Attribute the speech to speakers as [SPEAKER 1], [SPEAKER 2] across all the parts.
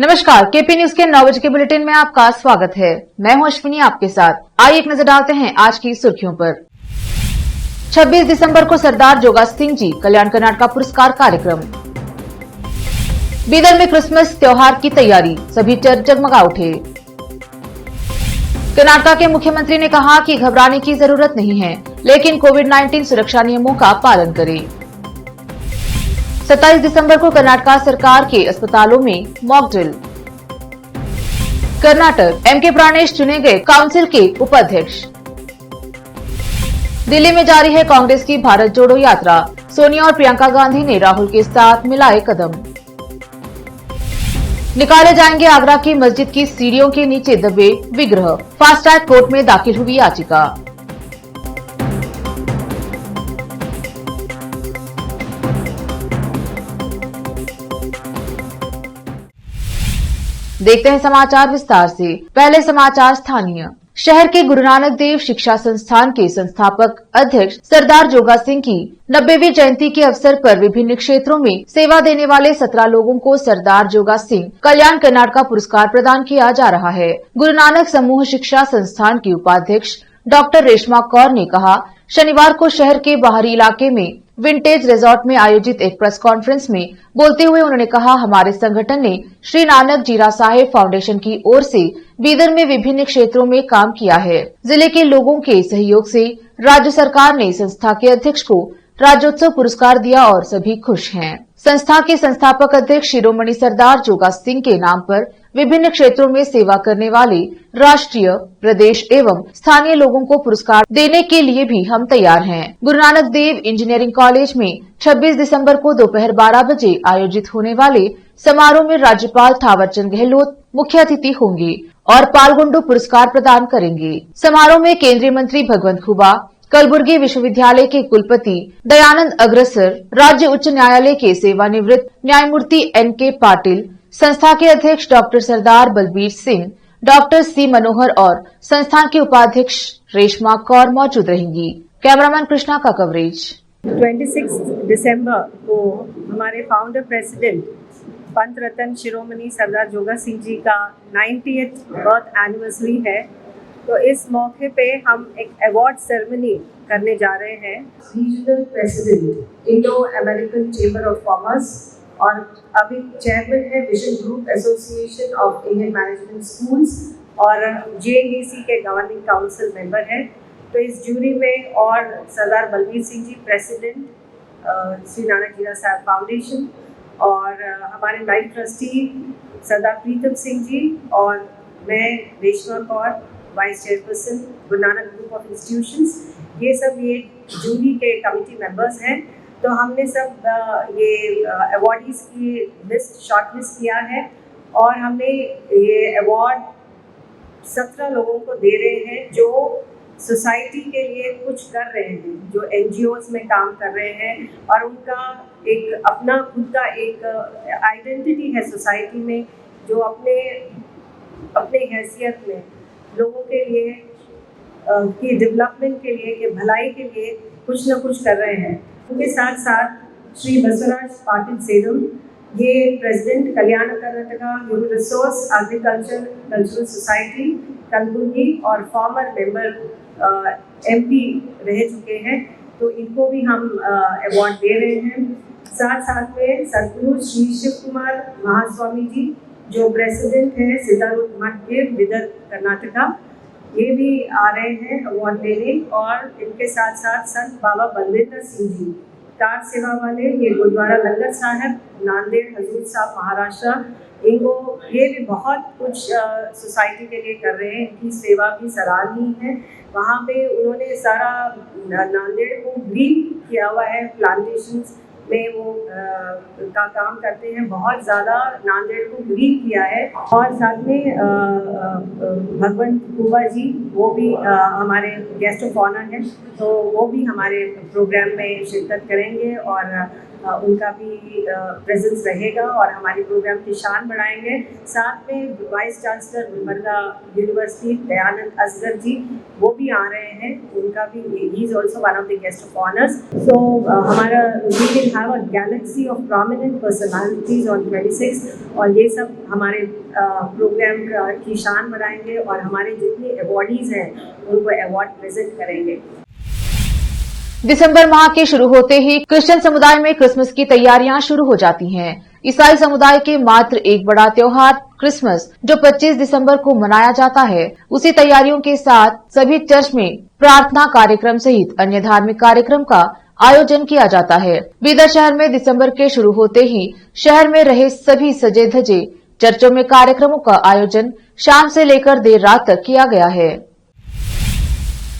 [SPEAKER 1] नमस्कार, KP news के 9 बजे के बुलेटिन में आपका स्वागत है। मैं हूं अश्विनी आपके साथ। आइए एक नजर डालते हैं आज की सुर्खियों पर। 26 दिसंबर को सरदार जोगा सिंह जी कल्याण कर्नाटका पुरस्कार कार्यक्रम। बीदर में क्रिसमस त्योहार की तैयारी, सभी चर्च जगमगा उठे। कर्नाटका के मुख्यमंत्री ने कहा कि घबराने की जरूरत नहीं है, लेकिन कोविड-19 सुरक्षा नियमों का पालन करें। 27 दिसंबर को कर्नाटका सरकार के अस्पतालों में mock drill. Karnataka M K Pranesh चुने गए काउंसिल के उपाध्यक्ष। दिल्ली में जारी है कांग्रेस की भारत जोड़ो यात्रा, सोनिया और प्रियंका गांधी ने राहुल के साथ मिलाए कदम। निकाले जाएंगे आगरा की मस्जिद की सीढ़ियों के नीचे दबे विग्रह, फास्ट ट्रैक कोर्ट में दाखिल हुई याचिका। देखते हैं समाचार विस्तार से। पहले समाचार स्थानीय। शहर के गुरु नानक देव शिक्षा संस्थान के संस्थापक अध्यक्ष सरदार जोगा सिंह की 90वीं जयंती के अवसर पर विभिन्न क्षेत्रों में सेवा देने वाले 17 लोगों को सरदार जोगा सिंह कल्याण कर्नाटका पुरस्कार प्रदान किया जा रहा है। गुरु नानक समूह शिक्षा संस्थान की उपाध्यक्ष डॉक्टर रेशमा कौर ने कहा, शनिवार को शहर के बाहरी इलाके में विंटेज रिजॉर्ट में आयोजित एक प्रेस कॉन्फ्रेंस में बोलते हुए उन्होंने कहा, हमारे संगठन ने श्री नानक जीरा साहेब फाउंडेशन की ओर से बीदर में विभिन्न क्षेत्रों में काम किया है। जिले के लोगों के सहयोग से राज्य सरकार ने संस्था के अध्यक्ष को राज्योत्सव पुरस्कार दिया और सभी खुश हैं। संस्था के संस्थापक अध्यक्ष शिरोमणि सरदार जोगा सिंह के नाम पर विभिन्न क्षेत्रों में सेवा करने वाले राष्ट्रीय, प्रदेश एवं स्थानीय लोगों को पुरस्कार देने के लिए भी हम तैयार हैं। गुरु नानक देव इंजीनियरिंग कॉलेज में 26 दिसंबर को दोपहर 12 बजे आयोजित होने वाले समारोह में राज्यपाल थावरचंद गहलोत मुख्य अतिथि होंगे और पालगुंडू पुरस्कार प्रदान करेंगे। समारोह में केंद्रीय मंत्री भगवंत खुबा, कलबुर्गी विश्वविद्यालय के कुलपति दयानंद अग्रसर, राज्य उच्च न्यायालय के सेवानिवृत्त न्यायमूर्ति NK पाटिल, संस्था के अध्यक्ष doctor Sardar Balbir Singh, doctor C मनोहर और संस्थान के उपाध्यक्ष रेशमा कौर मौजूद रहेंगी। कैमरामैन कृष्णा का कवरेज।
[SPEAKER 2] 26 दिसंबर को हमारे फाउंडर प्रेसिडेंट पंत रत्न शिरोमणि सरदार जोगा सिंह जी का 90th बर्थ एनिवर्सरी है, तो इस मौके पे हम एक अवार्ड सेरेमनी करने जा रहे हैं। Regional president Indo American chamber of commerce और अभी चेयरमैन है vision group association of Indian management schools और JNDC के गवर्निंग काउंसिल मेंबर है। तो इस जूरी में और सरदार बलबीर सिंह जी प्रेसिडेंट श्री नानक जीरा साहब फाउंडेशन और हमारे नाइट ट्रस्टी सरदार प्रीतम सिंह जी और मैं Reshma Kaur vice chairperson Guru Nanak group of institutions, ये सब ये जूरी के कमेटी मेंबर्स हैं। तो हमने सब ये अवार्डीज की लिस्ट शॉर्ट लिस्ट किया है और हमने ये अवार्ड 17 लोगों को दे रहे हैं जो सोसाइटी के लिए कुछ कर रहे हैं, जो NGOs में काम कर रहे हैं और उनका एक अपना खुद का एक आइडेंटिटी है सोसाइटी में, जो अपने हैसियत में लोगों के लिए की डेवलपमेंट के लिए, के भलाई के लिए कुछ न कुछ कर रहे हैं। उनके साथ साथ श्री बसवराज पाटिल सेलम, ये president Kalyana Karnataka human resource agriculture cultural society Kalaburagi और फॉर्मर मेंबर MP रह चुके हैं, तो इनको भी हम अवार्ड दे रहे हैं। साथ साथ में सदगुरु श्री शिव कुमार महास्वामी जी, जो प्रेसिडेंट है सिद्धारूढ़ मठ के बिदर कर्नाटका, ये भी आ रहे हैं अवार्ड लेने। और इनके साथ साथ संत बाबा बलविंदर सिंह जी, कार सेवा वाले, ये गुरुद्वारा लंगर साहब नांदेड़ हजूर साहब महाराष्ट्र, इनको ये भी बहुत कुछ सोसाइटी के लिए कर रहे हैं। इनकी सेवा भी सराहनीय है। वहाँ पे उन्होंने सारा नांदेड़ को ग्रीन किया हुआ है, प्लांटेशंस में वो का काम करते हैं, बहुत ज़्यादा नांदेड़ को ग्रीन किया है। और साथ में भगवंत कुबा जी, वो भी हमारे गेस्ट ऑफ ऑनर हैं, तो वो भी हमारे प्रोग्राम में शिरकत करेंगे और उनका भी प्रेजेंस रहेगा और हमारे प्रोग्राम की शान बढ़ाएंगे। साथ में vice chancellor Gulbarga university Dayanand Asgar ji वो भी आ रहे हैं, उनका भी he is also one of the guest of honours. So हमारा we will have a galaxy of prominent personalities on 26 और ये सब हमारे प्रोग्राम की शान बढ़ाएंगे और हमारे जितने अवॉर्डीज हैं उनको अवार्ड प्रेजेंट करेंगे।
[SPEAKER 1] दिसंबर माह के शुरू होते ही क्रिश्चियन समुदाय में क्रिसमस की तैयारियां शुरू हो जाती हैं। ईसाई समुदाय के मात्र एक बड़ा त्योहार क्रिसमस जो 25 दिसंबर को मनाया जाता है, उसी तैयारियों के साथ सभी चर्च में प्रार्थना कार्यक्रम सहित अन्य धार्मिक कार्यक्रम का आयोजन किया जाता है। बीदर शहर में दिसंबर के शुरू होते ही शहर में रहे सभी सजे धजे चर्चों में कार्यक्रमों का आयोजन शाम से लेकर देर रात तक किया गया है।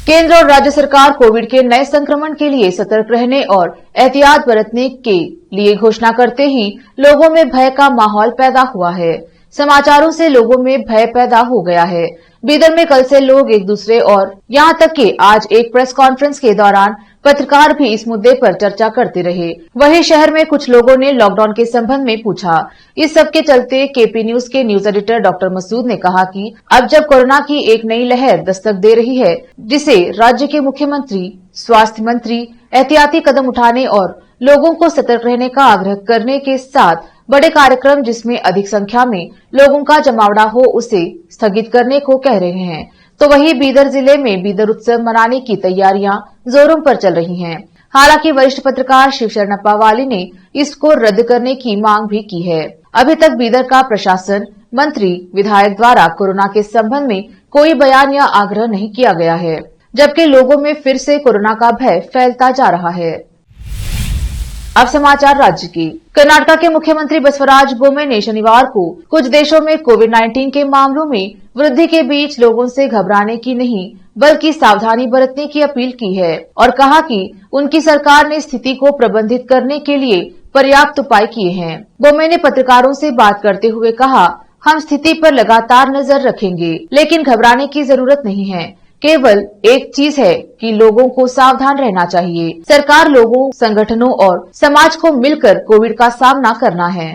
[SPEAKER 1] केंद्र और राज्य सरकार कोविड के नए संक्रमण के लिए सतर्क रहने और एहतियात बरतने के लिए घोषणा करते ही लोगों में भय का माहौल पैदा हुआ है। समाचारों से लोगों में भय पैदा हो गया है। बीदर में कल से लोग एक दूसरे और यहां तक कि आज एक प्रेस कॉन्फ्रेंस के दौरान पत्रकार भी इस मुद्दे पर चर्चा करते रहे। वहीं शहर में कुछ लोगों ने लॉकडाउन के संबंध में पूछा। इस सब के चलते केपी न्यूज के न्यूज एडिटर डॉक्टर मसूद ने कहा कि अब जब कोरोना की एक नई लहर दस्तक दे रही है, जिसे राज्य के मुख्यमंत्री, स्वास्थ्य मंत्री एहतियाती कदम उठाने और लोगों को सतर्क रहने का आग्रह करने के साथ बड़े कार्यक्रम जिसमें अधिक संख्या में लोगों का जमावड़ा हो उसे स्थगित करने को कह रहे हैं। तो वहीं बीदर जिले में बीदर उत्सव मनाने की तैयारियां जोरों पर चल रही हैं। हालांकि वरिष्ठ पत्रकार शिवशरण अप्पावाली ने इसको रद्द करने की मांग भी की है। अभी तक बीदर का प्रशासन, मंत्री, विधायक द्वारा कोरोना के संबंध में कोई बयान या आग्रह नहीं किया गया है, जबकि लोगों में फिर से कोरोना का भय फैलता जा रहा है। अब समाचार राज्य की। कर्नाटका के मुख्यमंत्री बसवराज बोम्मे ने शनिवार को कुछ देशों में कोविड-19 के मामलों में वृद्धि के बीच लोगों से घबराने की नहीं बल्कि सावधानी बरतने की अपील की है और कहा कि उनकी सरकार ने स्थिति को प्रबंधित करने के लिए पर्याप्त उपाय किए हैं। बोम्मे ने पत्रकारों से बात करते हुए कहा, हम स्थिति पर लगातार नजर रखेंगे, लेकिन घबराने की जरूरत नहीं है। केवल एक चीज है कि लोगों को सावधान रहना चाहिए। सरकार, लोगों, संगठनों और समाज को मिलकर कोविड का सामना करना है।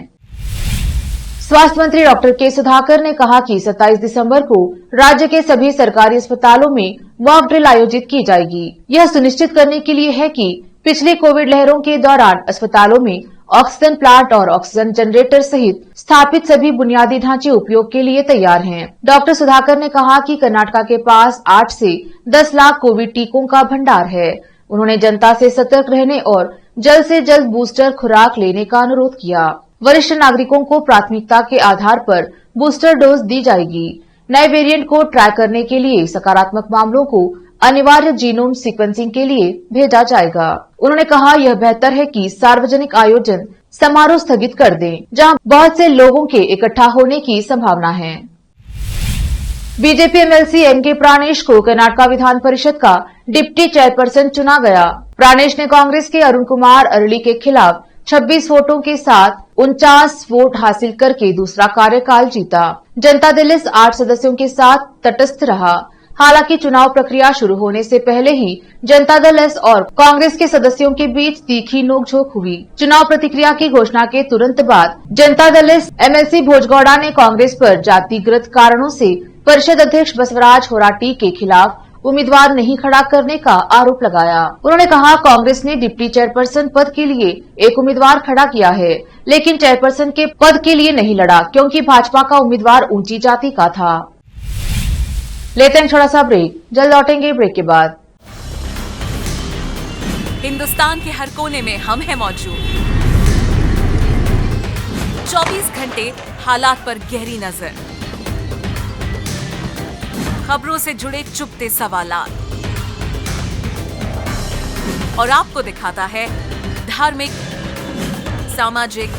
[SPEAKER 1] स्वास्थ्य मंत्री डॉक्टर के सुधाकर ने कहा कि 27 दिसंबर को राज्य के सभी सरकारी अस्पतालों में मॉक ड्रिल आयोजित की जाएगी। यह सुनिश्चित करने के लिए है कि पिछली कोविड लहरों के दौरान अस्पतालों में ऑक्सीजन प्लांट और ऑक्सीजन जनरेटर सहित स्थापित सभी बुनियादी ढांचे उपयोग के लिए तैयार हैं। डॉक्टर सुधाकर ने कहा कि कर्नाटका के पास 8 से 10 लाख कोविड टीकों का भंडार है। उन्होंने जनता से सतर्क रहने और जल्द से जल्द बूस्टर खुराक लेने का अनुरोध किया। वरिष्ठ नागरिकों को प्राथमिकता के आधार पर बूस्टर डोज दी जाएगी। नए वेरिएंट को ट्रैक करने के लिए सकारात्मक मामलों को अनिवार्य जीनोम सीक्वेंसिंग के लिए भेजा जाएगा। उन्होंने कहा, यह बेहतर है कि सार्वजनिक आयोजन समारोह स्थगित कर दें, जहां बहुत से लोगों के इकट्ठा होने की संभावना है। BJP MLC MK. प्राणेश को कर्नाटका विधान परिषद का डिप्टी चेयरपर्सन चुना गया। प्राणेश ने कांग्रेस के अरुण कुमार अरली के खिलाफ 26 वोटों के साथ 49 वोट हासिल करके दूसरा कार्यकाल जीता। जनता दल इस 8 सदस्यों के साथ तटस्थ रहा। हालांकि चुनाव प्रक्रिया शुरू होने से पहले ही जनता दल एस और कांग्रेस के सदस्यों के बीच तीखी नोकझोंक हुई। चुनाव प्रतिक्रिया की घोषणा के तुरंत बाद जनता दल एस एमएलसी भोजगौड़ा ने कांग्रेस पर जातिगत कारणों से परिषद अध्यक्ष बसवराज होराटी के खिलाफ उम्मीदवार नहीं खड़ा करने का आरोप लगाया। उन्होंने कहा, कांग्रेस ने डिप्टी चेयरपर्सन पद के लिए एक उम्मीदवार खड़ा किया है, लेकिन चेयरपर्सन के पद के लिए नहीं लड़ा क्योंकि भाजपा का उम्मीदवार ऊंची जाति का था। लेते हैं छोटा सा ब्रेक, जल्द लौटेंगे ब्रेक के बाद।
[SPEAKER 3] हिंदुस्तान के हर कोने में हम हैं मौजूद। 24 घंटे हालात पर गहरी नजर, खबरों से जुड़े चुपते सवालात और आपको दिखाता है धार्मिक, सामाजिक,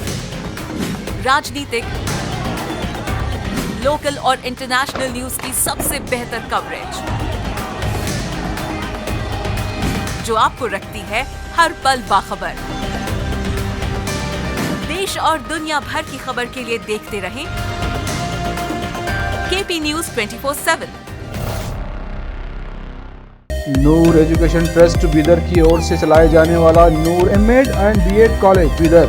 [SPEAKER 3] राजनीतिक, लोकल और इंटरनेशनल न्यूज की सबसे बेहतर कवरेज जो आपको रखती है हर पल बाखबर। देश और दुनिया भर की खबर के लिए देखते रहें KP news 24/7।
[SPEAKER 4] Noor education trust Bidar की ओर से चलाए जाने वाला Noor MEd and BEd college Bidar,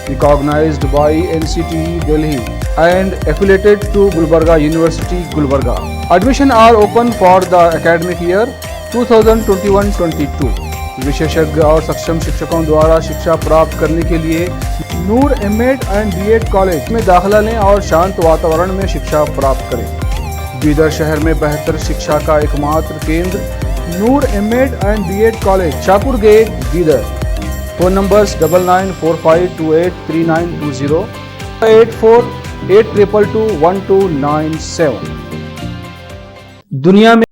[SPEAKER 4] recognised by NCTE Delhi and affiliated to Gulbarga University, Gulbarga. Admission are open for the academic year 2021-22. विशेषज्ञ और सक्षम शिक्षकों द्वारा शिक्षा प्राप्त करने के लिए नूर एमएड एंड बीएड कॉलेज में दाखिला लें और शांत वातावरण में शिक्षा प्राप्त करें। बीदर शहर में बेहतर शिक्षा का एकमात्र केंद्र Noor MEd and BEd college, Shahpur gate, Bidar. Phone numbers 9945283920, 8482221297। दुनिया में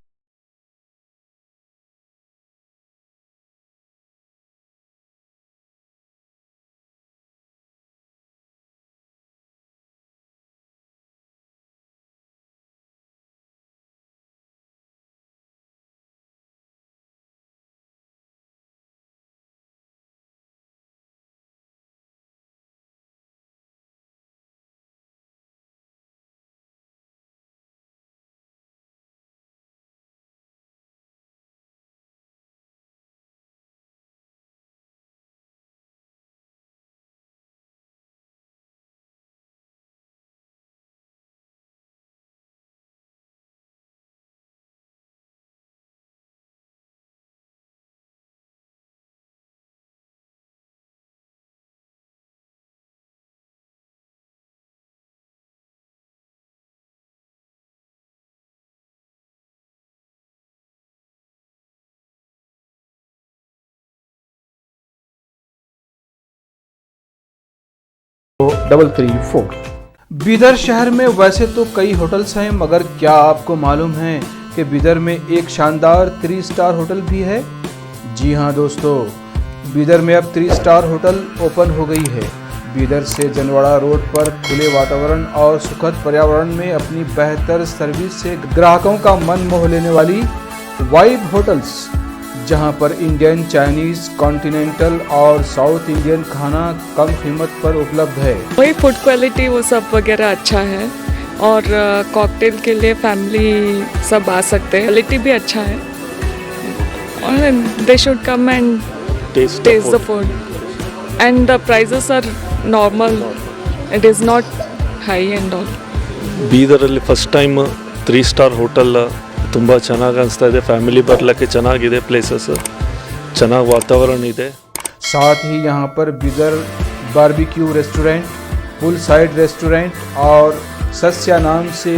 [SPEAKER 4] बीदर शहर में वैसे तो कई होटल्स हैं, मगर क्या आपको मालूम है कि बीदर में एक शानदार 3 स्टार होटल भी है? जी हाँ दोस्तों, बीदर में अब 3 स्टार होटल ओपन हो गई है। बीदर से जनवाड़ा रोड पर खुले वातावरण और सुखद पर्यावरण में अपनी बेहतर सर्विस से ग्राहकों का मन मोह लेने वाली वाइब होटल्स, जहां पर इंडियन, चाइनीज, कॉन्टिनेंटल और साउथ इंडियन खाना कम कीमत पर उपलब्ध है।
[SPEAKER 5] वही फूड क्वालिटी वो सब वगैरह अच्छा है और कॉकटेल के लिए फैमिली सब आ सकते हैं। क्वालिटी भी अच्छा है और they should come and taste the food and the prices are normal, it is not high and all.
[SPEAKER 6] ಬೀದರಲ್ಲಿ ಫಸ್ಟ್ ಟೈಮ್ 3 ಸ್ಟಾರ್ ಹೋಟೆಲ್ ತುಂಬ ಚೆನ್ನಾಗಿ ಅನಿಸ್ತಾ ಇದೆ। ಫ್ಯಾಮಿಲಿ ಬರಲಿಕ್ಕೆ ಚೆನ್ನಾಗಿದೆ, ಪ್ಲೇಸಸ್ ಚೆನ್ನಾಗಿ ವಾತಾವರಣ ಇದೆ।
[SPEAKER 4] साथ ही यहाँ पर बीदर बारबेक्यू रेस्टोरेंट, पुल साइड रेस्टोरेंट और सस्या नाम से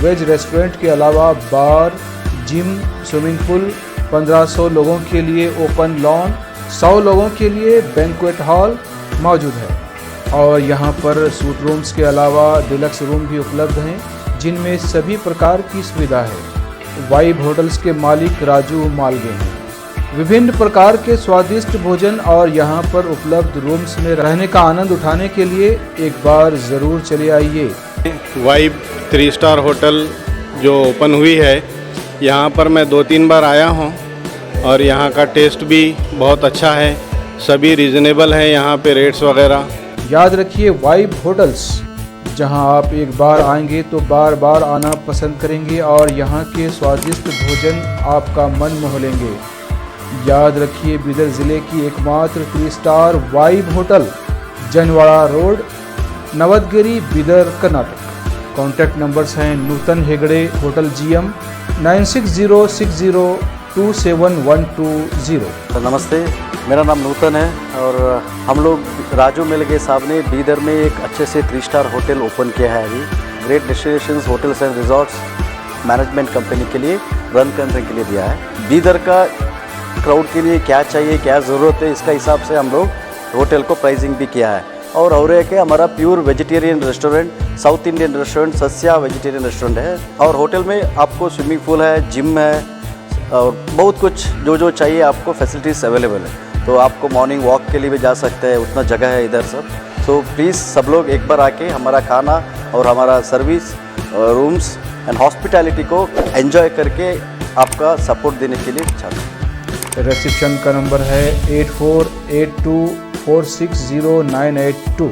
[SPEAKER 4] वेज रेस्टोरेंट के अलावा बार, जिम, स्विमिंग पूल, 1500 लोगों के लिए ओपन लॉन, 100 लोगों के लिए बैंक्वेट हॉल मौजूद है। और यहाँ पर सूट रूम्स के अलावा डिलक्स रूम भी उपलब्ध हैं, जिनमें सभी प्रकार की सुविधा है। वाइब होटल्स के मालिक राजू मालगे हैं। विभिन्न प्रकार के स्वादिष्ट भोजन और यहाँ पर उपलब्ध रूम्स में रहने का आनंद उठाने के लिए एक बार ज़रूर चले आइए।
[SPEAKER 7] वाइब 3 स्टार होटल जो ओपन हुई है, यहाँ पर मैं 2-3 बार आया हूँ और यहाँ का टेस्ट भी बहुत अच्छा है। सभी रीज़नेबल हैं यहाँ पे रेट्स वगैरह।
[SPEAKER 4] याद रखिए, वाइब होटल्स, जहां आप एक बार आएंगे तो बार बार आना पसंद करेंगे और यहां के स्वादिष्ट भोजन आपका मन मोह लेंगे। याद रखिए, बीदर ज़िले की एकमात्र 3 star vibe hotel, Janwada road, Navadgiri, Bidar, Karnataka. Contact numbers हैं नूतन हेगड़े, होटल GM, 9606027120।
[SPEAKER 8] नमस्ते, मेरा नाम नूतन है और हम लोग राजू मिलगे साहब ने बीदर में एक अच्छे से 3 स्टार होटल ओपन किया है। अभी great destinations hotels and resorts management company के लिए रन करने के लिए दिया है। बीदर का क्राउड के लिए क्या चाहिए, क्या ज़रूरत है, इसका हिसाब से हम लोग होटल को प्राइसिंग भी किया है। और एक है हमारा pure vegetarian restaurant, south Indian restaurant, Sasya vegetarian restaurant है। और होटल में आपको स्विमिंग पूल है, जिम है और बहुत कुछ जो चाहिए आपको फैसिलिटीज़ अवेलेबल है। तो आपको मॉर्निंग वॉक के लिए भी जा सकते हैं, उतना जगह है इधर सब। तो प्लीज़ सब लोग एक बार आके हमारा खाना और हमारा सर्विस, रूम्स एंड हॉस्पिटैलिटी को एंजॉय करके आपका सपोर्ट देने के लिए चाहते हैं।
[SPEAKER 4] रिसेप्शन का नंबर है 8482460982।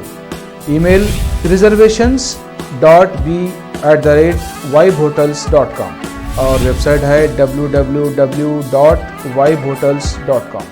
[SPEAKER 4] Email reservations.b@vibehotels.com। और वेबसाइट है www.vibehotels.com।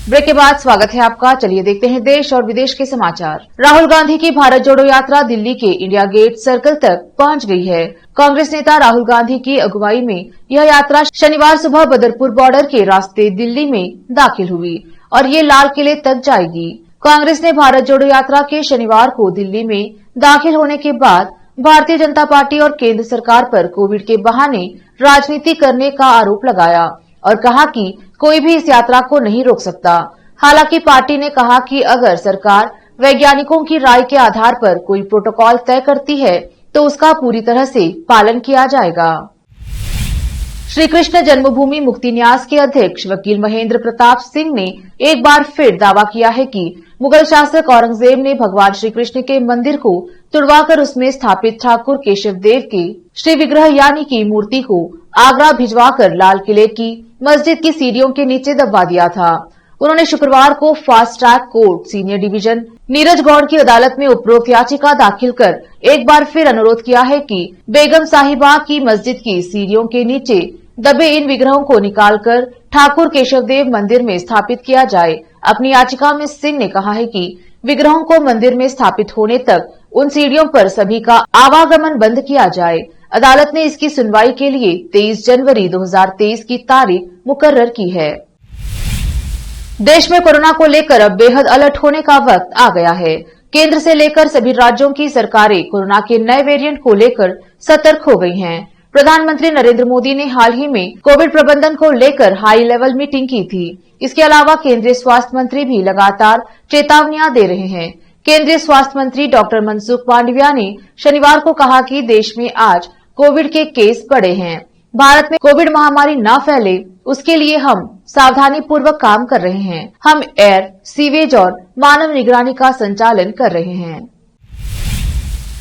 [SPEAKER 1] ब्रेक के बाद स्वागत है आपका। चलिए देखते हैं देश और विदेश के समाचार। राहुल गांधी की भारत जोड़ो यात्रा दिल्ली के इंडिया गेट सर्कल तक पहुंच गई है। कांग्रेस नेता राहुल गांधी की अगुवाई में यह यात्रा शनिवार सुबह बदरपुर बॉर्डर के रास्ते दिल्ली में दाखिल हुई और ये लाल किले तक जाएगी। कांग्रेस ने भारत जोड़ो यात्रा के शनिवार को दिल्ली में दाखिल होने के बाद भारतीय जनता पार्टी और केंद्र सरकार पर कोविड के बहाने राजनीति करने का आरोप लगाया और कहा कि कोई भी इस यात्रा को नहीं रोक सकता। हालांकि पार्टी ने कहा कि अगर सरकार वैज्ञानिकों की राय के आधार पर कोई प्रोटोकॉल तय करती है तो उसका पूरी तरह से पालन किया जाएगा। श्री कृष्ण जन्मभूमि मुक्ति न्यास के अध्यक्ष वकील महेंद्र प्रताप सिंह ने एक बार फिर दावा किया है कि मुगल शासक औरंगजेब ने भगवान श्री कृष्ण के मंदिर को तुड़वाकर उसमें स्थापित ठाकुर केशव देव के श्री विग्रह यानी की मूर्ति को आगरा भिजवाकर लाल किले की मस्जिद की सीढ़ियों के नीचे दबवा दिया था। उन्होंने शुक्रवार को fast track court senior division Neeraj Gaur की अदालत में उपरोक्त याचिका दाखिल कर एक बार फिर अनुरोध किया है कि बेगम साहिबा की मस्जिद की सीढ़ियों के नीचे दबे इन विग्रहों को निकालकर ठाकुर केशवदेव मंदिर में स्थापित किया जाए। अपनी याचिका में सिंह ने कहा है कि विग्रहों को मंदिर में स्थापित होने तक उन सीढ़ियों पर सभी का आवागमन बंद किया जाए। अदालत ने इसकी सुनवाई के लिए 23 जनवरी 2023 की तारीख मुकर्रर की है। देश में कोरोना को लेकर अब बेहद अलर्ट होने का वक्त आ गया है। केंद्र से लेकर सभी राज्यों की सरकारें कोरोना के नए वेरिएंट को लेकर सतर्क हो गई हैं। प्रधानमंत्री नरेंद्र मोदी ने हाल ही में कोविड प्रबंधन को लेकर हाई लेवल मीटिंग की थी। इसके अलावा केंद्रीय स्वास्थ्य मंत्री भी लगातार चेतावनियां दे रहे हैं। केंद्रीय स्वास्थ्य मंत्री डॉक्टर मनसुख मांडविया ने शनिवार को कहा कि देश में आज कोविड के केस बढ़े हैं। भारत में कोविड महामारी न फैले उसके लिए हम सावधानी पूर्वक काम कर रहे हैं। हम एयर, सीवेज और मानव निगरानी का संचालन कर रहे हैं।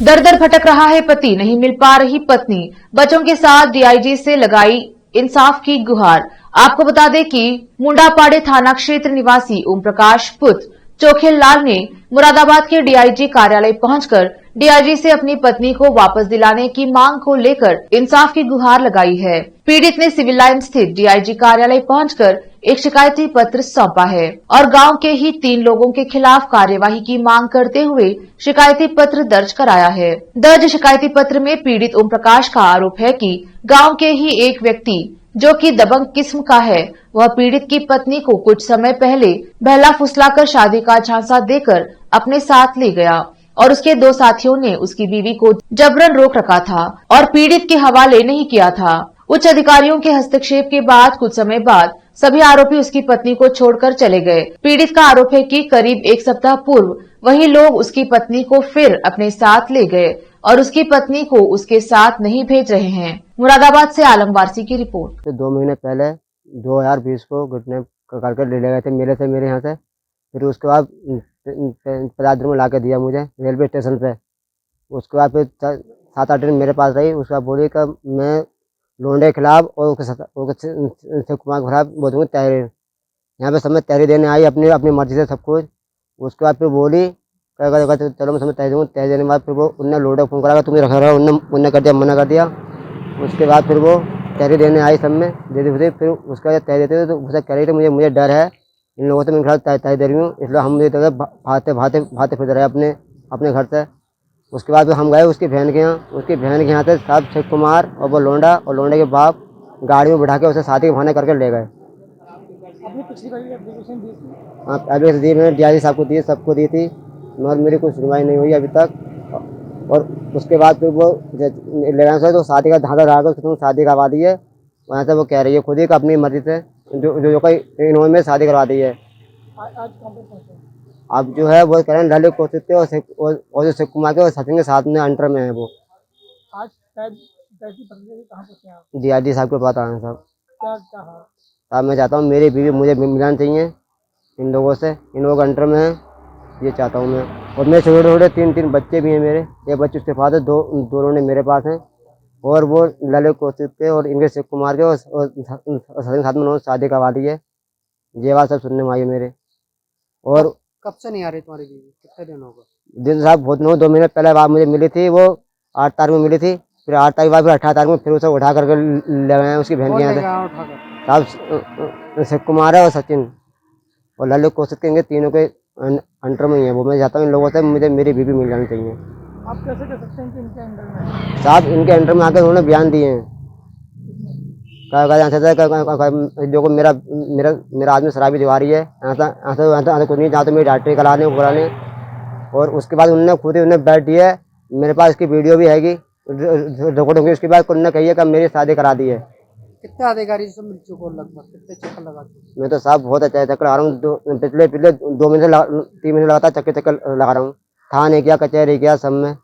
[SPEAKER 1] दर दर भटक रहा है पति, नहीं मिल पा रही पत्नी। बच्चों के साथ डीआईजी से लगाई इंसाफ की गुहार। आपको बता दें कि मुंडापाड़े थाना क्षेत्र निवासी ओम प्रकाश पुत्र चोखेल लाल ने मुरादाबाद के डीआईजी कार्यालय पहुंचकर डीआईजी से अपनी पत्नी को वापस दिलाने की मांग को लेकर इंसाफ की गुहार लगाई है। पीड़ित ने सिविल लाइन स्थित डीआईजी कार्यालय पहुंचकर एक शिकायती पत्र सौंपा है और गांव के ही 3 लोगों के खिलाफ कार्यवाही की मांग करते हुए शिकायती पत्र दर्ज कराया है। दर्ज शिकायती पत्र में पीड़ित ओम प्रकाश का आरोप है कि गाँव के ही एक व्यक्ति जो कि दबंग किस्म का है, वह पीड़ित की पत्नी को कुछ समय पहले बहला फुसलाकर शादी का झांसा देकर अपने साथ ले गया और उसके 2 साथियों ने उसकी बीवी को जबरन रोक रखा था और पीड़ित के हवाले नहीं किया था। उच्च अधिकारियों के हस्तक्षेप के बाद कुछ समय बाद सभी आरोपी उसकी पत्नी को छोड़कर चले गए। पीड़ित का आरोप है कि करीब 1 सप्ताह पूर्व वही लोग उसकी पत्नी को फिर अपने साथ ले गए और उसकी पत्नी को उसके साथ नहीं भेज रहे हैं। मुरादाबाद से आलम वारसी की रिपोर्ट।
[SPEAKER 9] 2 महीने पहले 2020 को घुटने करके ले गए थे मेरे यहाँ से। फिर उसके बाद 50 दिन में ला के दिया मुझे रेलवे स्टेशन पे। उसके बाद फिर 7-8 दिन मेरे पास रही। उसके बाद बोली कि मैं लोंडे के खिलाफ और कुमार के खिलाफ बोलूँगी तहरीर। यहाँ पे सब में तहरीर देने आई अपनी मर्जी से सब कुछ। उसके बाद फिर बोली चलो मैं समय तहरीर दूँगी। तहरीर देने के बाद फिर वो उनने लोंडे फोन करा तुम रखा रहा। उनने कर दिया, मना कर दिया। उसके बाद फिर वो तहरीर देने आई सब में दे फिर उसका तहरीर देते तो उसे कह रही थी मुझे डर है इन लोगों से, मैं खिलाफ तहरीर दे रही हूँ, इसलिए हम मुझे भागते फिर रहे अपने घर से। उसके बाद हम गए उसकी बहन के यहाँ से साहब शेख कुमार और वो लोंडा और लोंडे के बाप गाड़ी में बिठा के उसे शादी के बहाने करके ले गए। अभी दी मैंने डीआईजी साहब को दी, सबको दी थी, मगर मेरी कोई सुनवाई नहीं हुई अभी तक। और उसके बाद फिर वो ले गए से तो शादी का धागा लगा कर शादी करवा दी है। वहाँ से वो कह रही है खुद ही का अपनी मर्जी से जो कोई इन्होंने शादी करवा दी है। अब जो है वो कह रहे हैं ललित कौशिक के और जो शेख कुमार के और सचिन के साथ में अंटर में है वो। डीआईजी साहब के पास आए हैं साहब। साहब मैं चाहता हूँ मेरी बीवी मुझे मिलाना चाहिए इन लोगों से, इन लोगों के अंटर में है, ये चाहता हूँ मैं। और मेरे छोटे 3 बच्चे भी हैं मेरे। एक बच्चे उसके पास है, 2 ने मेरे पास हैं। और वो ललित कौशिक के और इनके शेख कुमार के और सचिन के साथ में उन्होंने शादी करवा दी है। ये बात सब सुनने में आई है मेरे। और
[SPEAKER 10] कब से नहीं आ रही तुम्हारी बीवी? कितने दिन होगा?
[SPEAKER 9] दिन साहब बहुत 2 महीने पहले बात मुझे मिली थी, वो 8 तारीख में मिली थी। फिर 8 तारीख बाद फिर 18 तारीख में फिर उसे उठा करके ले गए हैं उसकी बहन के यहाँ से। साहब शिव कुमार है और सचिन और ललित कौशिक के तीनों के अंडर में ही है वो। मैं चाहता हूँ इन लोगों से मुझे मेरी बीवी मिल जानी चाहिए।
[SPEAKER 10] आप कैसे कह सकते हैं कि इनके अंडर में?
[SPEAKER 9] साहब इनके अंडर में आकर उन्होंने बयान दिए हैं। जो मेरा मेरा मेरा आदमी शराबी दीवारी है, यहाँ कुछ नहीं, जहाँ तो मेरी डॉक्टरी कराने बुलाने। और उसके बाद उन्होंने खुद ही उन्हें बैठ दिया है। मेरे पास इसकी वीडियो भी हैगी, रिकॉर्ड होगी। उसके बाद उन्होंने कही है कि मेरी शादी करा दी है।
[SPEAKER 10] कितने अधिकारी से मिल चुके हो लगभग? कितने चक्कर लगा चुके?
[SPEAKER 9] मैं तो साहब बहुत अच्छा चक्कर लगा रहा हूँ। पिछले 2 महीने 3 महीने लगातार चक्कर लगा रहा हूँ। थाने किया, कचहरी किया, सब में।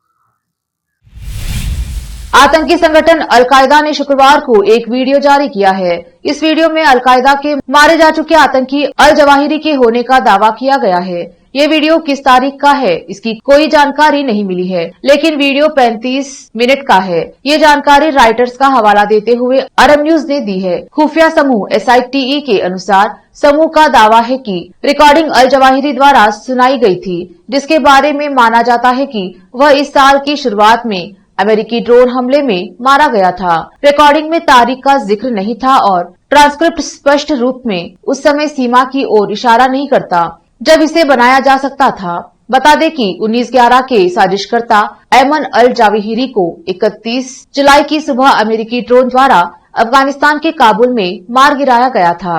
[SPEAKER 1] आतंकी संगठन अलकायदा ने शुक्रवार को एक वीडियो जारी किया है। इस वीडियो में अलकायदा के मारे जा चुके आतंकी अल जवाहिरी के होने का दावा किया गया है। ये वीडियो किस तारीख का है इसकी कोई जानकारी नहीं मिली है, लेकिन वीडियो 35 मिनट का है। ये जानकारी राइटर्स का हवाला देते हुए अरब न्यूज ने दी है। खुफिया समूह SITE के अनुसार समूह का दावा है कि रिकॉर्डिंग अल जवाहिरी द्वारा सुनाई गई थी, जिसके बारे में माना जाता है कि वह इस साल की शुरुआत में अमेरिकी ड्रोन हमले में मारा गया था। रिकॉर्डिंग में तारीख का जिक्र नहीं था और ट्रांसक्रिप्ट स्पष्ट रूप में उस समय सीमा की ओर इशारा नहीं करता जब इसे बनाया जा सकता था। बता दें कि 19/11 के साजिशकर्ता ऐमन अल जावाहिरी को 31 जुलाई की सुबह अमेरिकी ड्रोन द्वारा अफगानिस्तान के काबुल में मार गिराया गया था।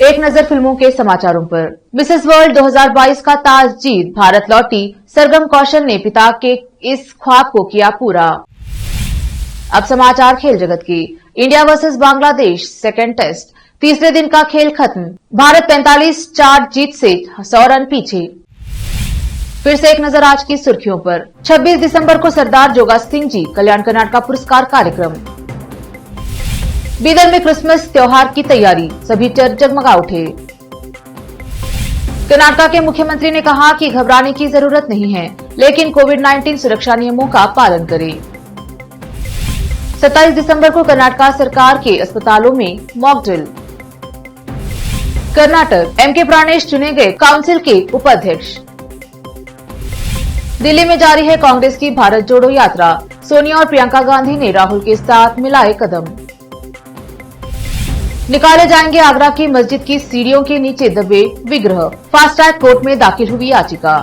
[SPEAKER 1] एक नजर फिल्मों के समाचारों पर। मिसेस वर्ल्ड 2022 का ताज जीत भारत लौटी सरगम कौशल ने पिता के इस ख्वाब को किया पूरा। अब समाचार खेल जगत की। India versus Bangladesh second test, तीसरे दिन का खेल खत्म। भारत 45-4 जीत से 100 रन पीछे। फिर से एक नजर आज की सुर्खियों पर। 26 दिसंबर को सरदार जोगा सिंह जी कल्याण कर्नाटका पुरस्कार कार्यक्रम। बीदर में क्रिसमस त्योहार की तैयारी, सभी चर्च जगमगा उठे। कर्नाटका के मुख्यमंत्री ने कहा कि घबराने की जरूरत नहीं है, लेकिन कोविड-19 सुरक्षा नियमों का पालन करें। 27 दिसंबर को कर्नाटका सरकार के अस्पतालों में mock drill. Karnataka MK Pranesh चुने गए काउंसिल के उपाध्यक्ष। दिल्ली में जारी है कांग्रेस की भारत जोड़ो यात्रा, सोनिया और प्रियंका गांधी ने राहुल के साथ मिलाए कदम। निकाले जाएंगे आगरा की मस्जिद की सीढ़ियों के नीचे दबे विग्रह, फास्ट ट्रैक कोर्ट में दाखिल हुई याचिका।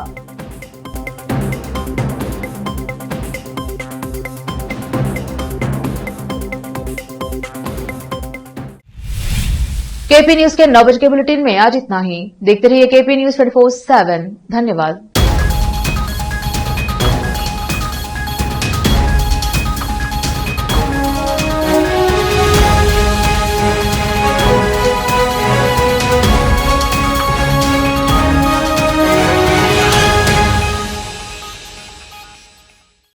[SPEAKER 1] KP न्यूज के 9 बजे के बुलेटिन में आज इतना ही। देखते रहिए KP न्यूज 24/7। धन्यवाद।